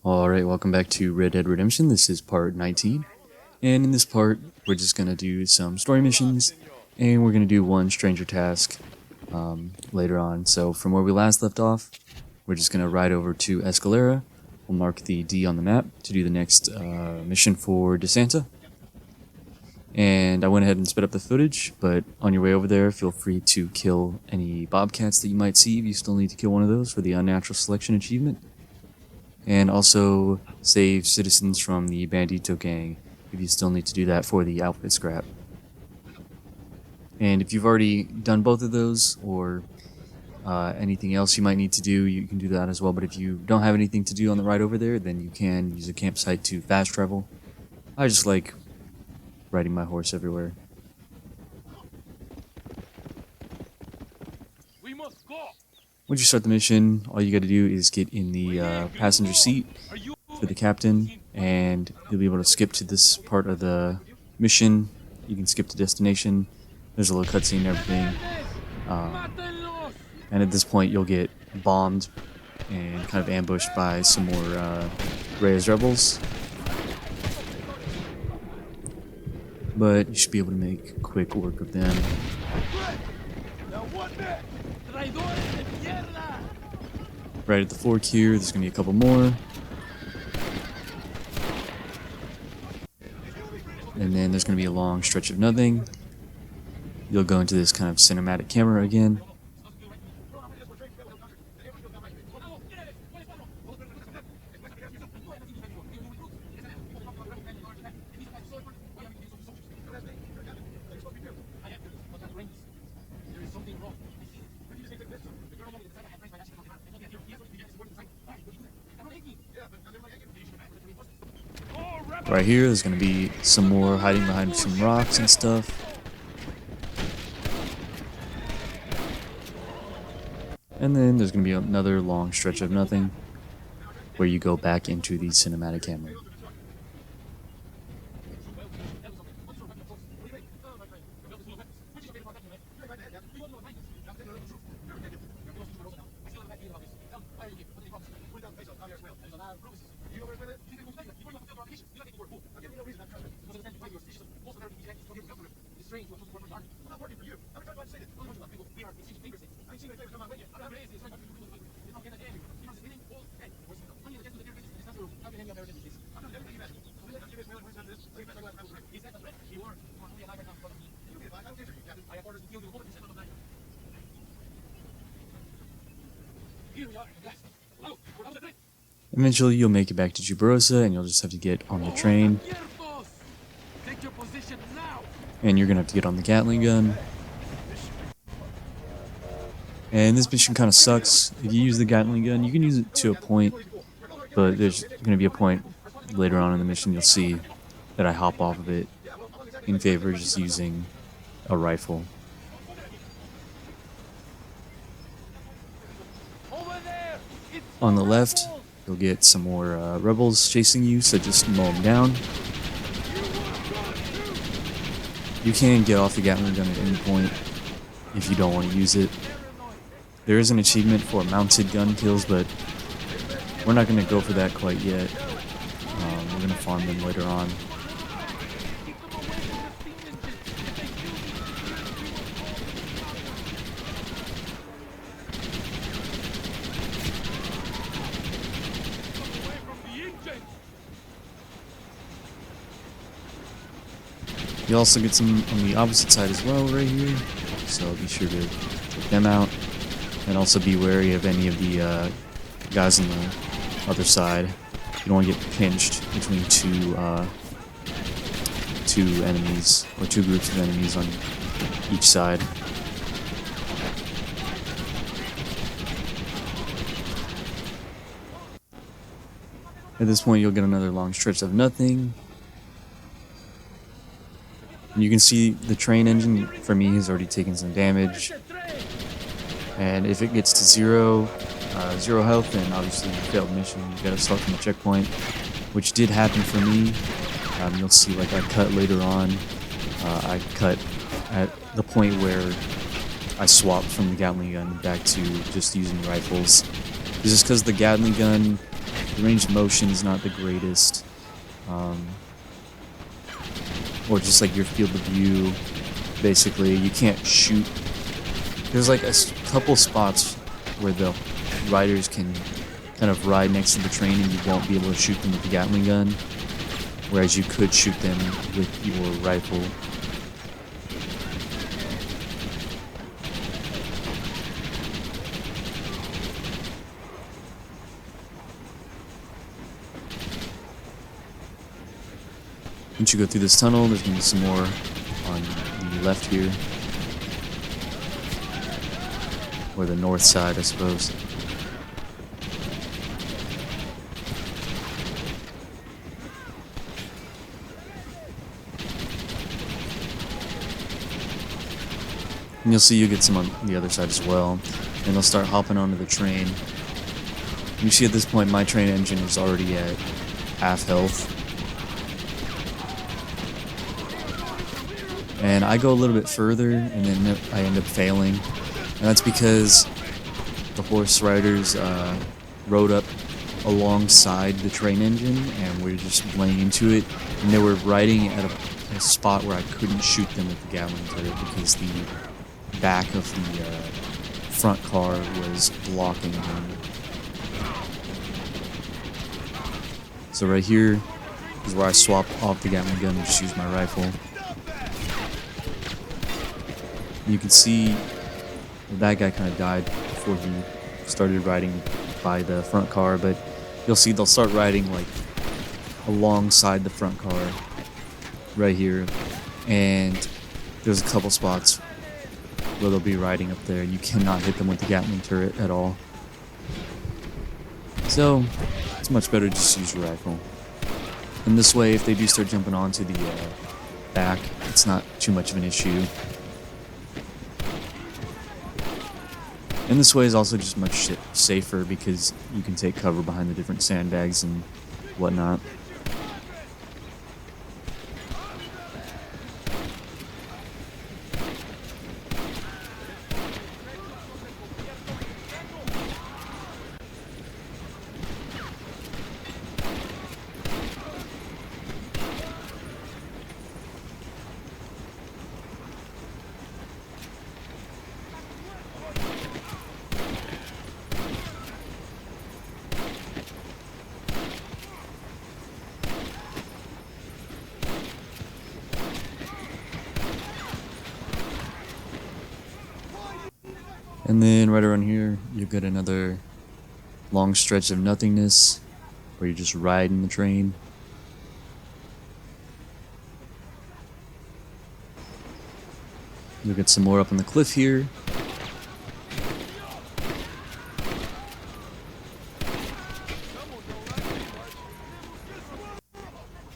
Alright, welcome back to Red Dead Redemption. This is part 19. And in this part, we're just going to do some story missions. And we're going to do one stranger task later on. So from where we last left off, we're just going to ride over to Escalera. We'll mark the D on the map to do the next mission for DeSanta. And I went ahead and sped up the footage, but on your way over there, feel free to kill any bobcats that you might see if you still need to kill one of those for the unnatural selection achievement. And also save citizens from the Bandito gang if you still need to do that for the outfit scrap. And if you've already done both of those, or anything else you might need to do, you can do that as well. But if you don't have anything to do on the ride over there, then you can use a campsite to fast travel. I just like riding my horse everywhere. Once you start the mission, all you got to do is get in the passenger seat for the captain, and you'll be able to skip to this part of the mission. You can skip to destination. There's a little cutscene and everything. And at this point, you'll get bombed and kind of ambushed by some more Reyes rebels. But you should be able to make quick work of them. Right at the fork here, there's going to be a couple more. And then there's going to be a long stretch of nothing. You'll go into this kind of cinematic camera again. Right here, there's going to be some more hiding behind some rocks and stuff. And then there's going to be another long stretch of nothing where you go back into the cinematic camera. Eventually you'll make it back to Jubirosa and you'll just have to get on the train. And you're gonna have to get on the Gatling gun. And this mission kind of sucks. If you use the Gatling gun, you can use it to a point, but there's gonna be a point later on in the mission you'll see that I hop off of it in favor of just using a rifle. On the left, you'll get some more rebels chasing you, so just mow them down. You can get off the Gatling gun at any point if you don't want to use it. There is an achievement for mounted gun kills, but we're not going to go for that quite yet. We're going to farm them later on. You also get some on the opposite side as well right here, so be sure to take them out. And also be wary of any of the guys on the other side. You don't want to get pinched between two enemies, or two groups of enemies on each side. At this point you'll get another long stretch of nothing. And you can see the train engine, for me, has already taken some damage. And if it gets to zero health, then obviously you failed mission. You gotta start from the checkpoint, which did happen for me. You'll see, like, I cut later on. I cut at the point where I swapped from the Gatling gun back to just using rifles. It's just because the Gatling gun The range of motion is not the greatest. Or just like your field of view, basically, you can't shoot. There's like a couple spots where the riders can kind of ride next to the train and you won't be able to shoot them with the Gatling gun, whereas you could shoot them with your rifle. Once you go through this tunnel, there's going to be some more on the left here. Or the north side, I suppose. And you'll see you get some on the other side as well. And they'll start hopping onto the train. You see at this point my train engine is already at half health. And I go a little bit further, and then I end up failing. And that's because the horse riders rode up alongside the train engine, and we're just laying into it. And they were riding at a spot where I couldn't shoot them with the Gatling turret because the back of the front car was blocking them. So right here is where I swap off the Gatling gun and just use my rifle. You can see that guy kind of died before he started riding by the front car, but you'll see they'll start riding like alongside the front car right here, and there's a couple spots where they'll be riding up there and you cannot hit them with the Gatling turret at all. So it's much better to just use your rifle. And this way, if they do start jumping onto the back, it's not too much of an issue. And this way is also just much safer because you can take cover behind the different sandbags and whatnot. And then right around here, you get another long stretch of nothingness where you're just riding the train. You'll get some more up on the cliff here.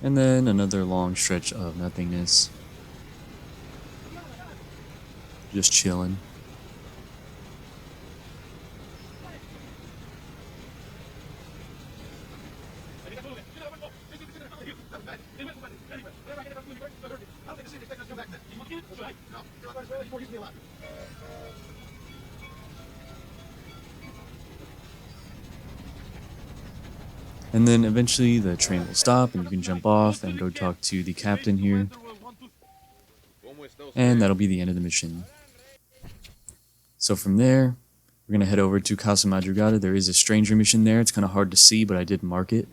And then another long stretch of nothingness. Just chilling. And then eventually the train will stop and you can jump off and go talk to the captain here. And that'll be the end of the mission. So from there, we're going to head over to Casa Madrugada. There is a stranger mission there. It's kind of hard to see, but I did mark it.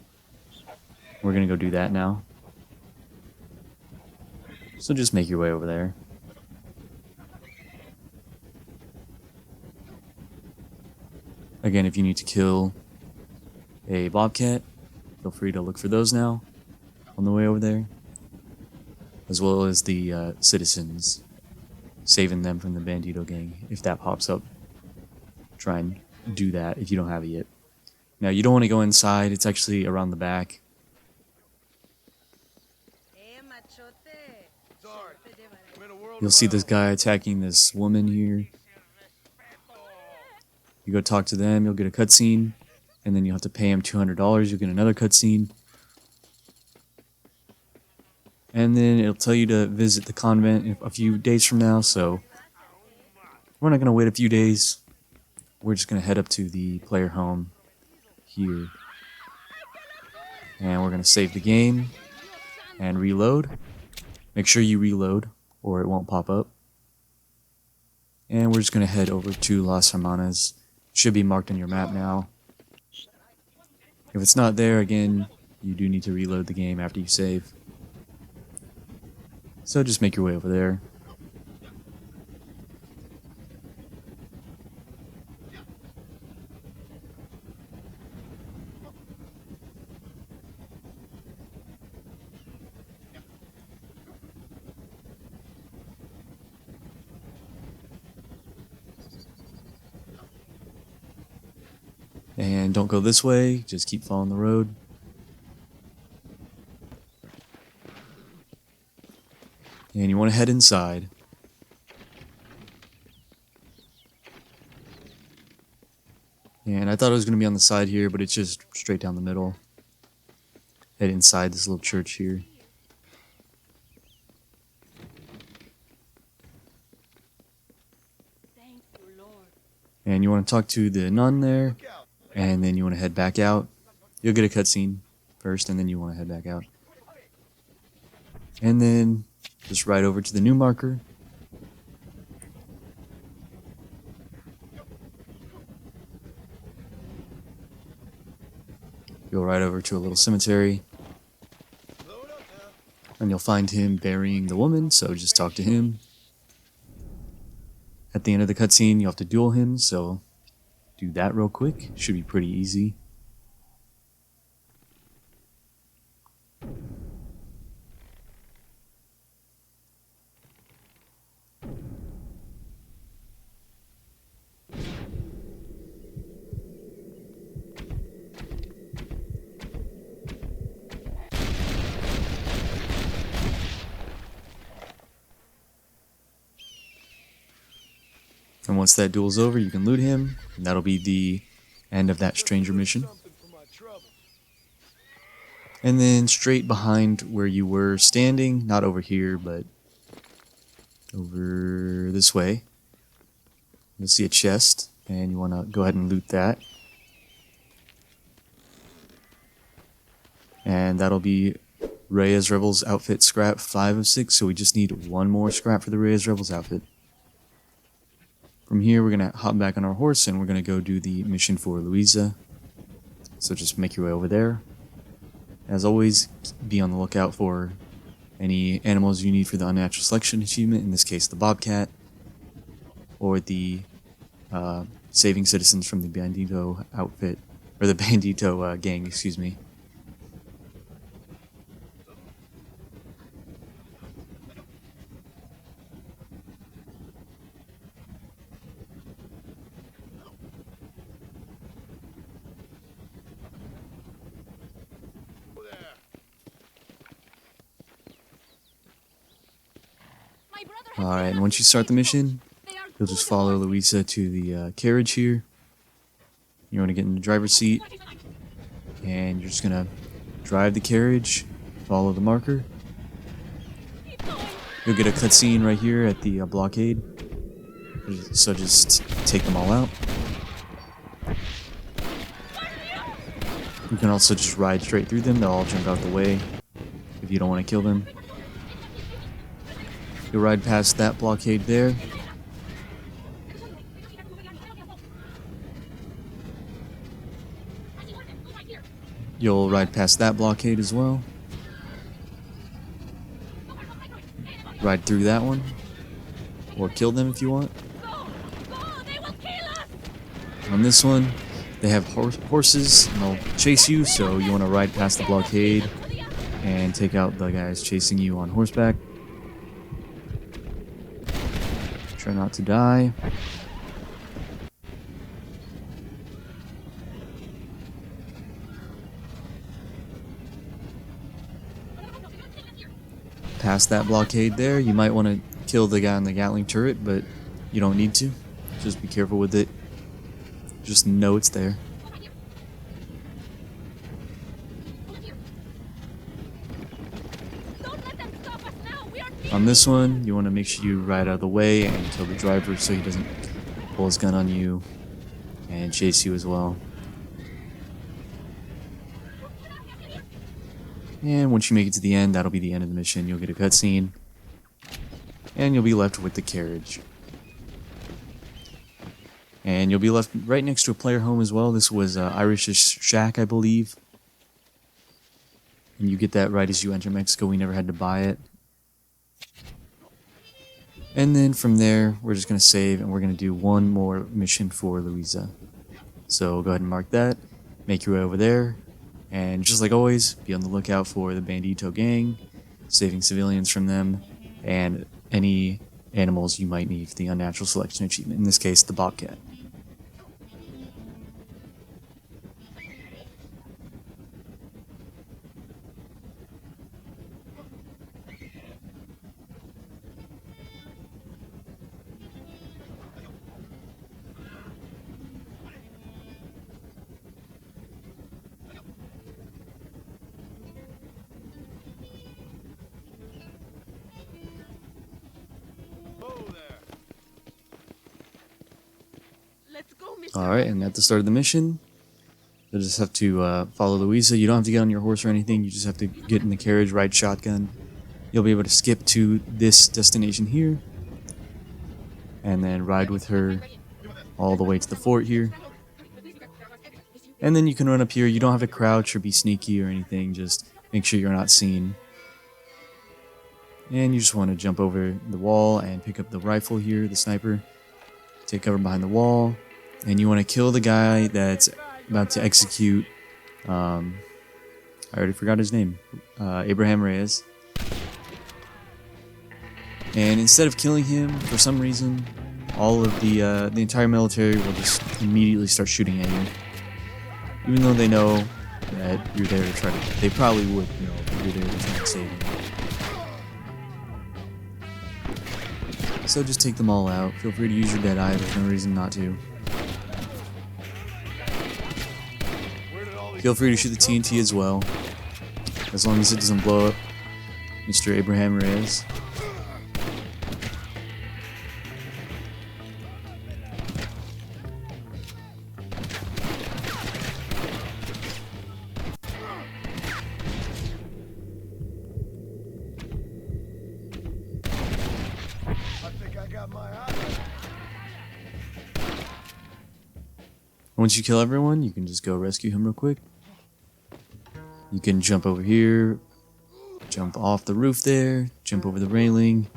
We're going to go do that now. So just make your way over there. Again, if you need to kill a bobcat, feel free to look for those now on the way over there. As well as the citizens, saving them from the Bandito gang if that pops up. Try and do that if you don't have it yet. Now, you don't want to go inside. It's actually around the back. You'll see this guy attacking this woman here. You go talk to them, you'll get a cutscene, and then you'll have to pay him $200, you'll get another cutscene. And then it'll tell you to visit the convent a few days from now, so we're not going to wait a few days. We're just going to head up to the player home here. And we're going to save the game and reload. Make sure you reload or it won't pop up. And we're just going to head over to Las Hermanas. It should be marked on your map now. If it's not there, again, you do need to reload the game after you save. So just make your way over there. And don't go this way, just keep following the road. And you want to head inside. And I thought it was going to be on the side here, but it's just straight down the middle. Head inside this little church here. Thank you, Lord. And you want to talk to the nun there. And then you want to head back out. You'll get a cutscene first, and then you want to head back out. And then just ride over to the new marker. You'll ride over to a little cemetery. And you'll find him burying the woman, so just talk to him. At the end of the cutscene, you'll have to duel him, so do that real quick. Should be pretty easy. And once that duel's over, you can loot him, and that'll be the end of that stranger mission. And then straight behind where you were standing, not over here, but over this way, you'll see a chest, and you want to go ahead and loot that. And that'll be Reyes Rebels outfit scrap 5 of 6, so we just need one more scrap for the Reyes Rebels outfit. From here, we're going to hop back on our horse and we're going to go do the mission for Luisa. So just make your way over there. As always, be on the lookout for any animals you need for the Unnatural Selection achievement, in this case the Bobcat, or the Saving Citizens from the Bandito outfit, or the Bandito gang, excuse me. Alright, and once you start the mission, you'll just follow Luisa to the carriage here. You want to get in the driver's seat, and you're just going to drive the carriage, follow the marker. You'll get a cutscene right here at the blockade, so just take them all out. You can also just ride straight through them, they'll all jump out the way if you don't want to kill them. You'll ride past that blockade there. You'll ride past that blockade as well. Ride through that one. Or kill them if you want. On this one, they have horses and they'll chase you, so you want to ride past the blockade and take out the guys chasing you on horseback. Try not to die. Past that blockade there, you might want to kill the guy on the Gatling turret, but you don't need to. Just be careful with it. Just know it's there. On this one, you want to make sure you ride out of the way and kill the driver so he doesn't pull his gun on you and chase you as well. And once you make it to the end, that'll be the end of the mission. You'll get a cutscene, and you'll be left with the carriage. And you'll be left right next to a player home as well. This was Irish's shack, I believe. And you get that right as you enter Mexico. We never had to buy it. And then from there, we're just going to save, and we're going to do one more mission for Luisa. So go ahead and mark that. Make your way over there. And just like always, be on the lookout for the Bandito gang, saving civilians from them, and any animals you might need for the unnatural selection achievement. In this case, the bobcat. Alright, and at the start of the mission, you'll just have to follow Luisa. You don't have to get on your horse or anything, you just have to get in the carriage, ride shotgun. You'll be able to skip to this destination here, and then ride with her all the way to the fort here. And then you can run up here. You don't have to crouch or be sneaky or anything, just make sure you're not seen. And you just want to jump over the wall and pick up the rifle here, the sniper. Take cover behind the wall. And you want to kill the guy that's about to execute, I already forgot his name, Abraham Reyes. And instead of killing him, for some reason, all of the entire military will just immediately start shooting at you. Even though they know that you're there to try to, they probably would know that you're there to try to save him. So just take them all out. Feel free to use your Deadeye, there's no reason not to. Feel free to shoot the TNT as well, as long as it doesn't blow up Mr. Abraham Reyes. Once you kill everyone, you can just go rescue him real quick. You can jump over here, jump off the roof there, jump over the railing.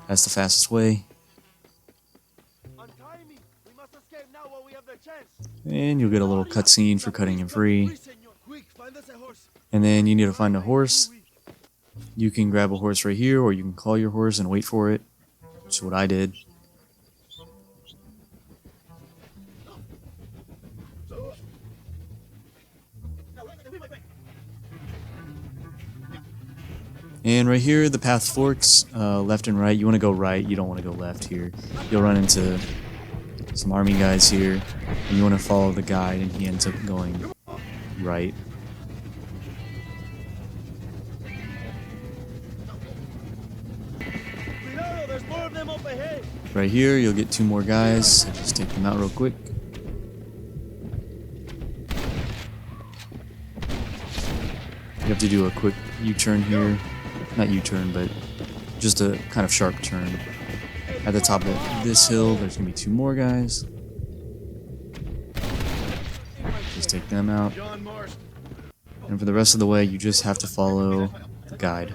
That's the fastest way. And you'll get a little cutscene for cutting him free. And then you need to find a horse. You can grab a horse right here, or you can call your horse and wait for it, which is what I did. And right here, the path forks left and right. You want to go right, you don't want to go left here. You'll run into some army guys here, and you want to follow the guide, and he ends up going right. Right here, you'll get two more guys, so just take them out real quick. You have to do a quick U-turn here. Not U-turn, but just a kind of sharp turn. At the top of this hill, there's going to be two more guys. Just take them out. And for the rest of the way, you just have to follow the guide.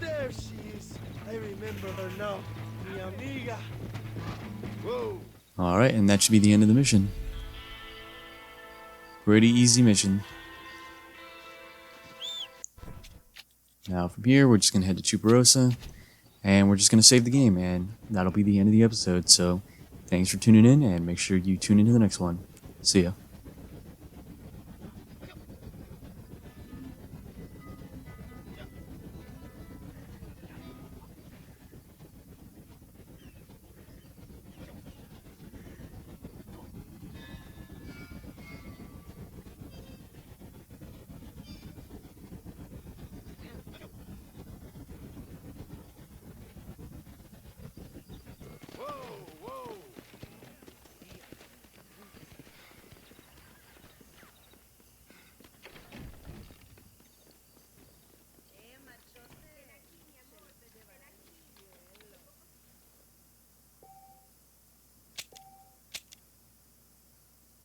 There she is. I remember her now. Mi amiga. Whoa. Alright, and that should be the end of the mission. Pretty easy mission. Now from here, we're just going to head to Chuparosa, and we're just going to save the game, and that'll be the end of the episode. So thanks for tuning in, and make sure you tune into the next one. See ya.